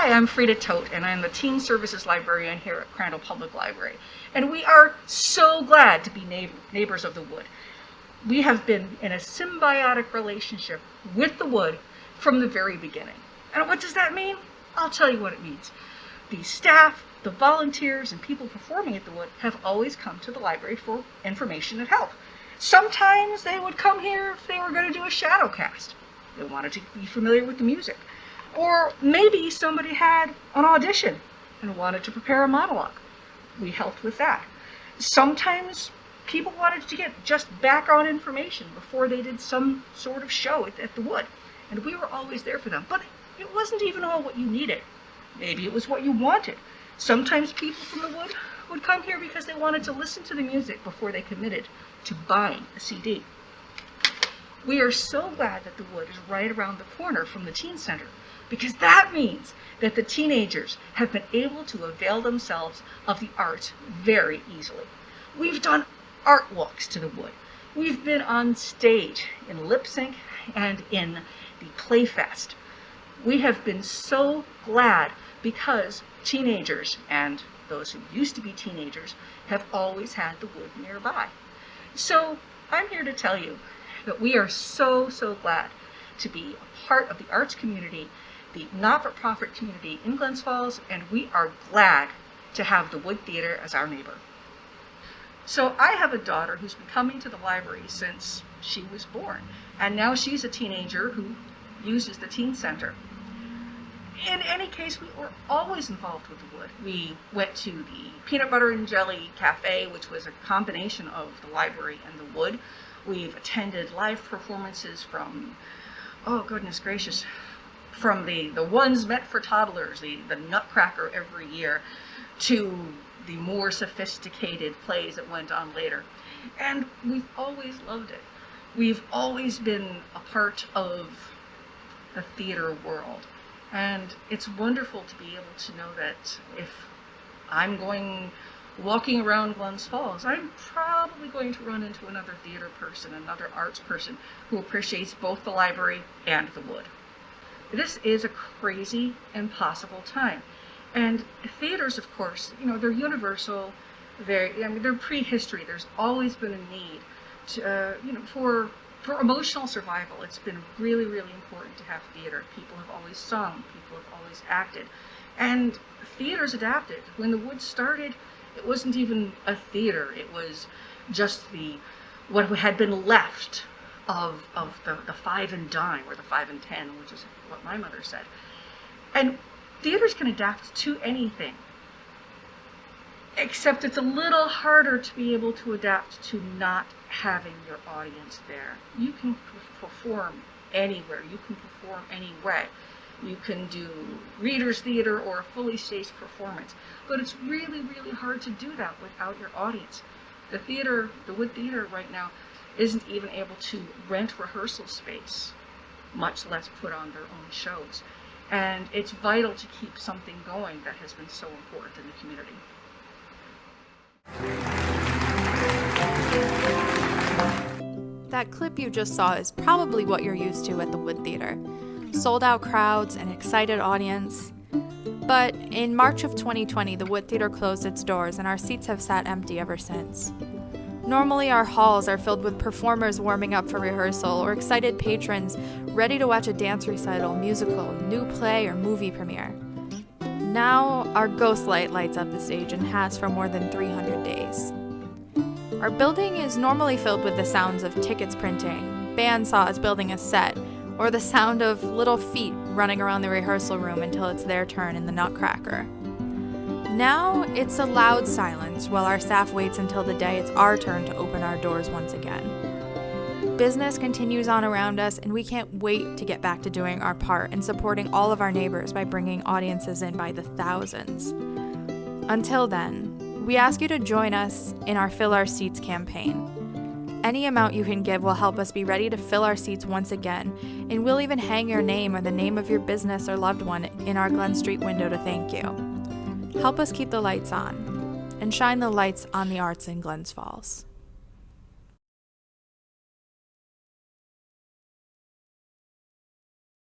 Hi, I'm Frieda Toth, and I'm the Teen Services Librarian here at Crandall Public Library. And we are so glad to be neighbors of the wood. We have been in a symbiotic relationship with the wood from the very beginning. And what does that mean? I'll tell you what it means. The staff, the volunteers, and people performing at the wood have always come to the library for information and help. Sometimes they would come here if they were going to do a shadow cast. They wanted to be familiar with the music. Or maybe somebody had an audition and wanted to prepare a monologue. We helped with that. Sometimes people wanted to get just background information before they did some sort of show at the wood. And we were always there for them. But it wasn't even all what you needed. Maybe it was what you wanted. Sometimes people from the wood would come here because they wanted to listen to the music before they committed to buying a CD. We are so glad that the wood is right around the corner from the teen center, because that means that the teenagers have been able to avail themselves of the arts very easily. We've done art walks to the wood. We've been on stage in lip sync and in the Playfest. We have been so glad because teenagers and those who used to be teenagers have always had the wood nearby. So I'm here to tell you that we are so glad to be a part of the arts community, the not-for-profit community in Glens Falls, and we are glad to have the Wood Theater as our neighbor. So I have a daughter who's been coming to the library since she was born, and now she's a teenager who uses the teen center. In any case, we were always involved with the wood. We went to the Peanut Butter and Jelly Cafe, which was a combination of the library and the wood. We've attended live performances from, oh goodness gracious, from the ones meant for toddlers, the Nutcracker every year, to the more sophisticated plays that went on later. And we've always loved it. We've always been a part of the theater world. And it's wonderful to be able to know that if I'm walking around Glens Falls, I'm probably going to run into another theater person, another arts person who appreciates both the library and the wood. This is a crazy, impossible time. And theaters, of course, they're universal. They're prehistory. There's always been a need to, for emotional survival. It's been really important to have theater. People have always sung. People have always acted. And theater's adapted. When the wood started, it wasn't even a theater. It was just what had been left of the five and dime, or the 5 and 10, which is what my mother said. And theaters can adapt to anything, except it's a little harder to be able to adapt to not having your audience there. You can perform anywhere. You can perform any way. You can do readers theater or a fully staged performance, but it's really hard to do that without your audience. The Wood Theater right now isn't even able to rent rehearsal space, much less put on their own shows. And it's vital to keep something going that has been so important in the community. That clip you just saw is probably what you're used to at the Wood Theater. Sold out crowds, an excited audience. But in March of 2020, the Wood Theater closed its doors and our seats have sat empty ever since. Normally, our halls are filled with performers warming up for rehearsal or excited patrons ready to watch a dance recital, musical, new play, or movie premiere. Now, our ghost light lights up the stage and has for more than 300 days. Our building is normally filled with the sounds of tickets printing, bandsaws building a set, or the sound of little feet running around the rehearsal room until it's their turn in the Nutcracker. Now, it's a loud silence while our staff waits until the day it's our turn to open our doors once again. Business continues on around us, and we can't wait to get back to doing our part and supporting all of our neighbors by bringing audiences in by the thousands. Until then, we ask you to join us in our Fill Our Seats campaign. Any amount you can give will help us be ready to fill our seats once again, and we'll even hang your name or the name of your business or loved one in our Glen Street window to thank you. Help us keep the lights on, and shine the lights on the arts in Glens Falls.